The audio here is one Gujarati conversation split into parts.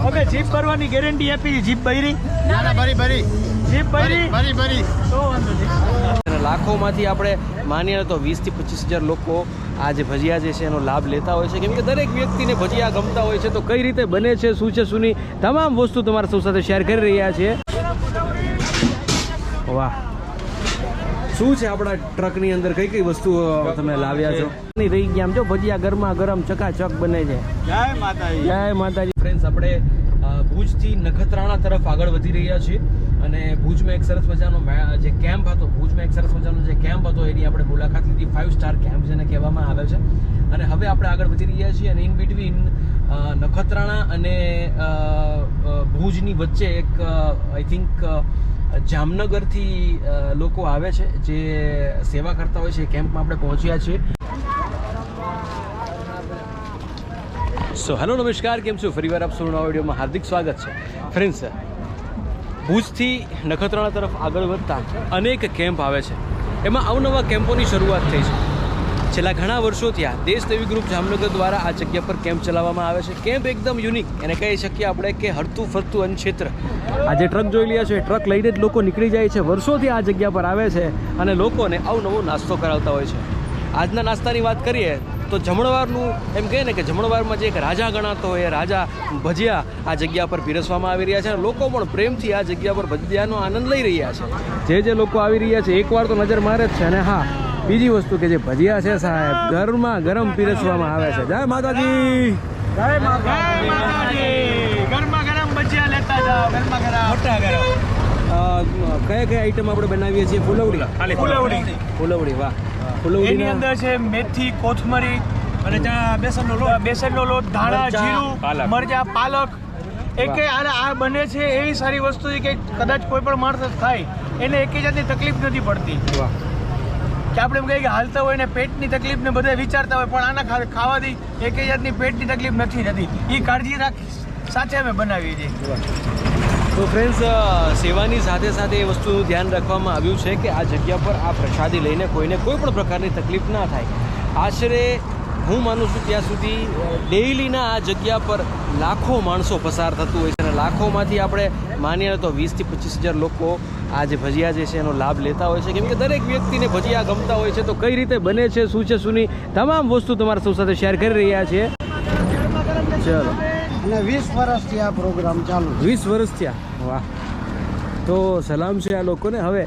હવે જીપ ભરવાની ગેરંટી આપી છે. જીપ ભરી ના ભરી જીપ ભરી તો વાંધો નહીં. લાખોમાંથી આપણે માનીએ તો 20 થી 25,000 લોકો આ જે ભજીયા જે છે એનો લાભ લેતા હોય છે, કેમ કે દરેક વ્યક્તિને ભજીયા ગમતા હોય છે. તો કઈ રીતે બને છે, શું છે શું નહીં, તમામ વસ્તુ તમારા સૌ સાથે શેર કરી રહ્યા છીએ. વાહ, શું છે આપણા ટ્રકની અંદર કઈ કઈ વસ્તુ તમે લાવ્યા છો? નહીં રહી ગયા આમ જો ભજીયા ગરમા ગરમ ચકાચક બને છે. જય માતાજી. જય માતાજી. ફ્રેન્ડ્સ, આપણે ભુજથી નખત્રાણા તરફ આગળ વધી રહ્યા છીએ અને ભુજમાં એક સરસ મજાનો જે કેમ્પ હતો, ભુજમાં એક સરસ મજાનો જે કેમ્પ હતો એની આપણે મુલાકાત લીધી. 5 સ્ટાર કેમ્પ જેને કહેવામાં આવે છે. અને હવે આપણે આગળ વધી રહ્યા છીએ અને ઇન બિટવીન નખત્રાણા અને ભુજની વચ્ચે એક આઈ થિંક જામનગરથી લોકો આવે છે જે સેવા કરતા હોય છે. કેમ્પમાં આપણે પહોંચ્યા છીએ. સો હેલો, નમસ્કાર, કેમ છો? ફરીવાર આપ સૌનું નવા વિડીયોમાં હાર્દિક સ્વાગત છે. ફ્રેન્ડ્સ, ભુજથી નખત્રાણા તરફ આગળ વધતા અનેક કેમ્પ આવે છે. એમાં અવનવા કેમ્પોની શરૂઆત થઈ છે. છેલ્લા ઘણા વર્ષોથી આ દેશદેવી ગ્રુપ જામનગર દ્વારા આ જગ્યા પર કેમ્પ ચલાવવામાં આવે છે. કેમ્પ એકદમ યુનિક, એને કહી શકીએ આપણે કે હરતું ફરતું અન્નક્ષેત્ર. આ જે ટ્રક જોઈ રહ્યા છો એ ટ્રક લઈને જ લોકો નીકળી જાય છે. વર્ષોથી આ જગ્યા પર આવે છે અને લોકોને અવનવો નાસ્તો કરાવતા હોય છે. આજના નાસ્તાની વાત કરીએ તો જમણવારનું એમ કહે ને કે જમણવારમાં જે એક રાજા ગણાતો હોય એ રાજા ભજીયા આ જગ્યા પર પીરસવામાં આવી રહ્યા છે અને લોકો પણ પ્રેમથી આ જગ્યા પર ભજીયાનો આનંદ લઈ રહ્યા છે. જે લોકો આવી રહ્યા છે એકવાર તો નજર મારે જ છે. અને હા, બીજી વસ્તુ કે જે ભજીયા છે સાહેબ ગરમા ગરમ પીરસવામાં આવે છે. જય માતાજી. જય માતાજી. ગરમા ગરમ ભજીયા લેતા જાઓ. ગરમા ગરમ મોટા ગરમ. કયા આઈટમ આપણે બનાવીએ છીએ? ફુલવડી. ફુલવડી, વાહ. એની અંદર છે મેથી, કોથમરી અને બેસનનો લોટ, ધાણા, જીરું, મરચા, પાલક. આ બને છે એવી સારી વસ્તુ છે કે કદાચ કોઈ પણ માણસ ખાય એને એક જાતની તકલીફ નથી પડતી. કે આપણે એમ કહીએ કે હાલતા હોય ને પેટની તકલીફ ને બધા વિચારતા હોય, પણ આના ખાવાથી એક જાતની પેટની તકલીફ નથી થતી. એ કાળજી રાખી સાથે અમે બનાવીએ છીએ. તો ફ્રેન્ડ્સ, સેવાની સાથે સાથે એ વસ્તુનું ધ્યાન રાખવામાં આવ્યું છે કે આ જગ્યા પર આ પ્રસાદી લઈને કોઈને કોઈ પણ પ્રકારની તકલીફ ના થાય. આશરે હું માનું છું ત્યાં સુધી ડેઇલીના આ જગ્યા પર લાખો માણસો પસાર થતું હોય છે અને લાખોમાંથી આપણે માનીએ તો 20 થી 25,000 લોકો આ જે ભજીયા જે છે એનો લાભ લેતા હોય છે, કેમ કે દરેક વ્યક્તિને ભજીયા ગમતા હોય છે. તો કઈ રીતે બને છે, શું છે શું નહીં, તમામ વસ્તુ તમારા સૌ સાથે શેર કરી રહ્યા છીએ. ચલો. અને 20 વર્ષથી આ પ્રોગ્રામ ચાલુ. 20 વર્ષ થયા. વાહ. તો સલામ છે આ લોકોને. હવે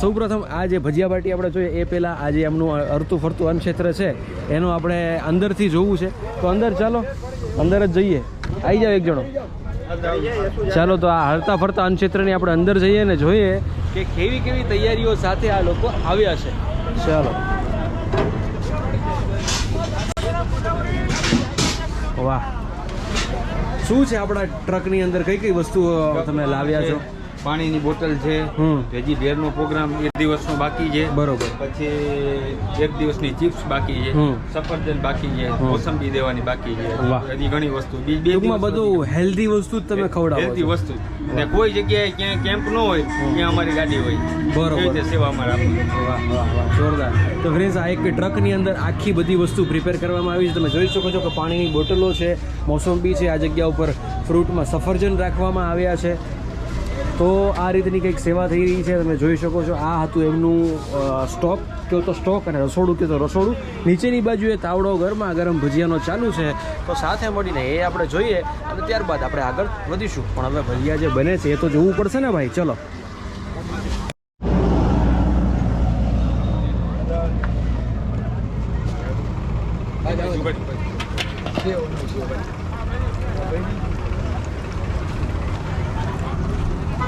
સૌપ્રથમ આ જે ભજીયા પાર્ટી આપણે જોઈએ એ પહેલાં આ જે એમનું હરતું ફરતું અન્નક્ષેત્ર છે એનું આપણે અંદરથી જોવું છે. તો અંદર ચાલો, અંદર જ જઈએ. આવી જાઓ એક જણો. ચાલો, તો આ હરતા ફરતા અન્નક્ષેત્રની આપણે અંદર જઈએ ને જોઈએ કે કેવી કેવી તૈયારીઓ સાથે આ લોકો આવ્યા છે. ચાલો. વાહ, શું છે આપણા ટ્રકની અંદર કઈ કઈ વસ્તુ તમે લાવ્યા છો? પાણીની બોટલ છે, વેજી ડેરનો પ્રોગ્રામ 1 દિવસનો બાકી છે. બરોબર. પછી 1 દિવસની ચિપ્સ બાકી છે, સફરજન બાકી છે, મોસંબી દેવાની બાકી છે. હજી ઘણી વસ્તુ ટૂંકમાં બધું હેલ્ધી વસ્તુ જ તમે ખવડાવો. હેલ્ધી વસ્તુ ને કોઈ જગ્યાએ ક્યાંય કેમ્પ ન હોય ત્યાં અમારી ગાડી હોય. બરોબર. એ રીતે સેવા અમારે આપી. વાહ વાહ વાહ, જોરદાર. તો ફ્રેન્ડ્સ, આ એક ટ્રકની અંદર આખી બધી વસ્તુ પ્રિપેર કરવામાં આવી છે. તમે જોઈ શકો છો કે પાણીની બોટલો છે, મોસંબી છે, આ જગ્યા ઉપર ફ્રૂટમાં સફરજન રાખવામાં આવ્યા છે. તો આ રીતની કંઈક સેવા થઈ રહી છે, તમે જોઈ શકો છો. આ હતું એમનું સ્ટોક, કહો તો સ્ટોક, અને રસોડું કહો તો રસોડું. નીચેની બાજુએ તાવડો ગરમા ગરમ ભજીયાનો ચાલુ છે. તો સાથે મળીને એ આપણે જોઈએ અને ત્યારબાદ આપણે આગળ વધીશું. પણ હવે ભજીયા જે બને છે એ તો જોવું પડશે ને ભાઈ. ચલો.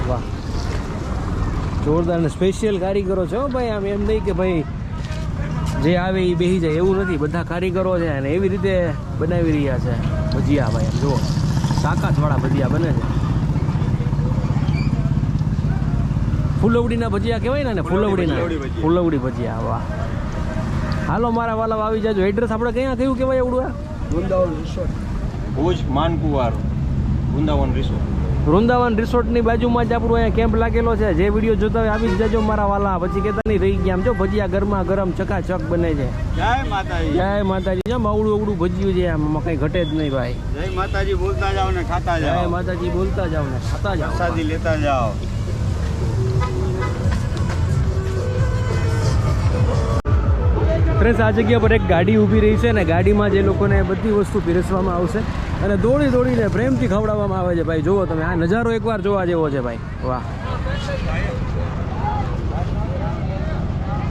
વાહ, જોરદાર. ને સ્પેશિયલ કારીગરો છે ભાઈ. આમ એમ નહીં કે ભાઈ જે આવે એ બેસી જાય એવું નથી. બધા કારીગરો છે અને એવી રીતે બનાવી રહ્યા છે ભજીયા. ભાઈ જુઓ, તાકાતવાળા ભજીયા બને છે. ફુલવડીના ભજીયા કહેવાય ને, ફુલવડી ભજીયા. વાહ. હાલો મારા વાલા આવી જાજો. એડ્રેસ આપણે ક્યાં કયું કહેવાય? એવડું વૃંદાવન રિસોર્ટ, ભુજ માનકુવાર વૃંદાવન રિસોર્ટ. વૃંદાવન રિસોર્ટની બાજુમાં જ આપણું અહીંયા કેમ્પ લાગેલો છે. જે વિડીયો જોતા હોય આવી જ જજો મારા વાલા, પછી કહેતા નહીં રહી ગયા. આમ જો ભજીયા ગરમા ગરમ ચકાચક બને છે. જય માતાજી. જય માતાજી. જેમ અવળું અવળું ભજીયું છે, આમાં કંઈ ઘટે જ નહીં ભાઈ. જય માતાજી બોલતા જાઓ ને ખાતા જય જાઓ. માતાજી બોલતા જાઓ ને ખાતા જાઓ. પ્રસાદી લેતા જાઓ. ફ્રેન્ડ્સ, આ જગ્યા પર એક ગાડી ઊભી રહી છે અને ગાડીમાં જે લોકોને બધી વસ્તુ પીરસવામાં આવશે અને દોડી દોડીને પ્રેમથી ખવડાવવામાં આવે છે. ભાઈ જુઓ તમે, આ નજારો એકવાર જોવા જેવો છે ભાઈ. વાહ.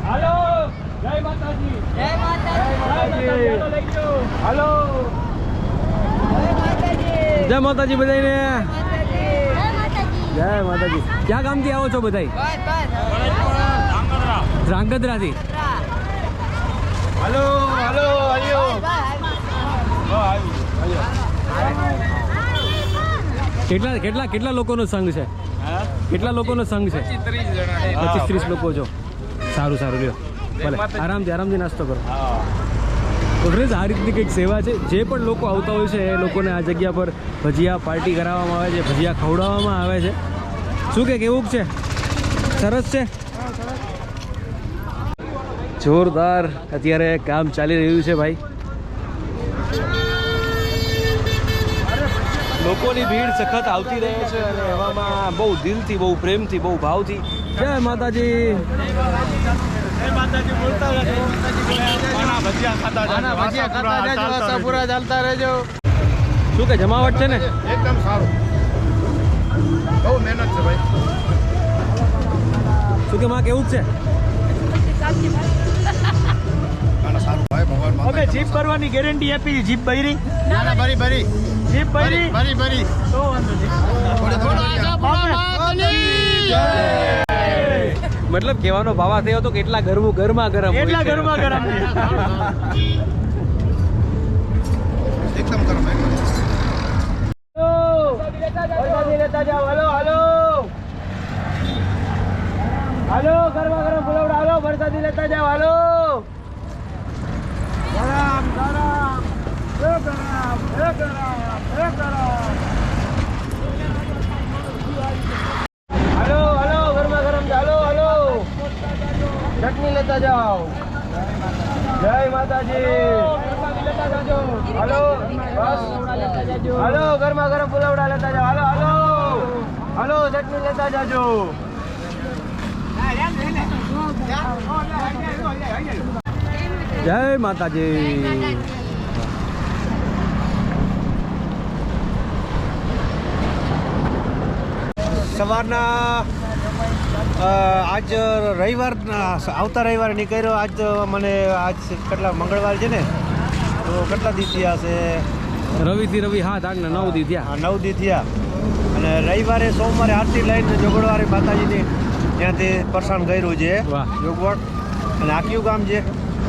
હાલો, જય માતાજી. જય માતાજી. હાલો, જય માતાજી બધાને. જય માતાજી. ક્યાં ગામથી આવો છો બધા? ધ્રાંગધ્રાથી. Hello hello hello. કેટલા લોકોનો સંઘ છે? કેટલા લોકોનો સંઘ છે? 25-30 લોકો છો. સારું સારું, લ્યો ભલે, આરામથી નાસ્તો કરો. તો ફ્રેન્ડ્સ, આ રીતની કંઈક સેવા છે. જે પણ લોકો આવતા હોય છે એ લોકોને આ જગ્યા પર ભજીયા પાર્ટી કરાવવામાં આવે છે, ભજીયા ખવડાવવામાં આવે છે. શું કે કેવું છે? સરસ છે, જોરદાર. અત્યારે કામ ચાલી રહ્યું છે ભાઈ. લોકોની ભીડ સખત આવતી રહે છે અને એવામાં બહુ દિલથી, બહુ પ્રેમથી, બહુ ભાવથી જય માતાજી. જય માતાજી બોલતા રહેજો. ભજીયા ખાતા જાઓ. આશાપુરા ચાલતા રહેજો. શું કે જમાવટ છે ને? એકદમ સારું. બહુ મહેનત છે ભાઈ. શું કે માં કેવું છે? સારું ભાઈ, ભગવાન અમે જીપ ભરવાની ગેરંટી આપી. જીપ ભરી ના બરી બરી જીપ ભરી બરી બરી તો વાંધો નહીં. મતલબ કહેવાનો ભાવા થયો તો કેટલા ગરમા ગરમ હોય એટલા છે. ગરમા ગરમ એકદમ ગરમ. લેતા જાઓ. હાલો હાલો હાલો, ગરમા ગરમ ફુલવડા. હાલો, વરસાદી લેતા જાઓ. હાલો, ગરમ ગરમ ગરમ ગરમ ગરમ. હાલો હાલો, ગરમા ગરમ. હાલો હાલો, ચટણી લેતા જાઓ. જય માતાજી. લેતા જાજો. હાલો, બસ. હાલો, ગરમા ગરમ ફુલવડા લેતા જાઓ. હાલો હાલો હાલો, ચટણી લેતા જાજો. જય માતાજી. સવારના આજ રવિવાર, આવતા રવિવારે નીકળ્યો. આજ મને આજ કેટલા મંગળવાર છે ને, તો કેટલા દી થયા છે? રવિથી રવિ 7, 8 ને 9 દી થયા. 9 દી થયા. અને રવિવારે સોમવારે આરતી લઈને જોગડવાળી માતાજીની ત્યાંથી પરસાન કર્યું છે. વાહ. જોગવડ. અને આ કયું ગામ છે?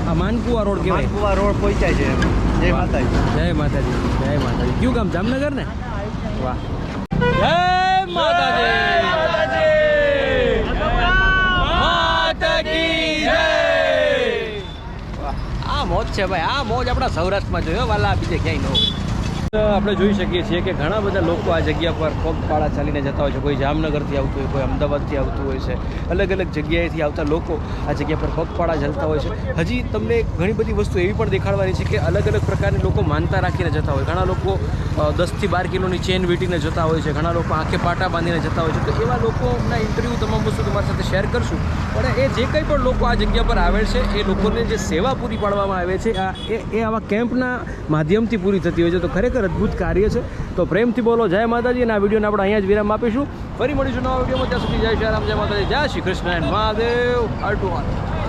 આ માનકુવા રોડ કહેવાય. માનકુવા રોડ પહોંચાય છે. જય માતાજી. જય માતાજી. જય માતાજી. કયું ગામ? જામનગર ને? વાહ. જય માતાજી. માતા કી જય. આ મોજ છે ભાઈ, આ મોજ આપણા સૌરાષ્ટ્રમાં જોયો વાલા, બીજે ક્યાંય ન હોય. આપણે જોઈ શકીએ છીએ કે ઘણા બધા લોકો આ જગ્યા પર પગપાળા ચાલીને જતા હોય છે. કોઈ જામનગરથી આવતું હોય, કોઈ અમદાવાદથી આવતું હોય છે. અલગ અલગ જગ્યાએથી આવતા લોકો આ જગ્યા પર પગપાળા ચાલતા હોય છે. હજી તમને ઘણી બધી વસ્તુ એવી પણ દેખાડવાની છે કે અલગ અલગ પ્રકારની લોકો માનતા રાખીને જતા હોય. ઘણા લોકો 10 થી 12 કિલોની ચેન વીંટીને જતા હોય છે. ઘણા લોકો આંખે પાટા બાંધીને જતા હોય છે. તો એવા લોકોના ઇન્ટરવ્યૂ તમામ વસ્તુ તમારી સાથે શેર કરશું. પણ એ જે કંઈ પણ લોકો આ જગ્યા પર આવે છે એ લોકોને જે સેવા પૂરી પાડવામાં આવે છે એ આવા કેમ્પના માધ્યમથી પૂરી થતી હોય છે. તો ખરેખર અદ્ભુત કાર્ય છે. તો પ્રેમથી બોલો જય માતાજી. અને આ વિડીયોને આપણે અહીંયા જ વિરામ આપીશું. ફરી મળીશું નવા વિડીયોમાં. ત્યાં સુધી જય શ્રી રામ, જય માતાજી, જય Shri Krishna and Mahadev. Heart two heart.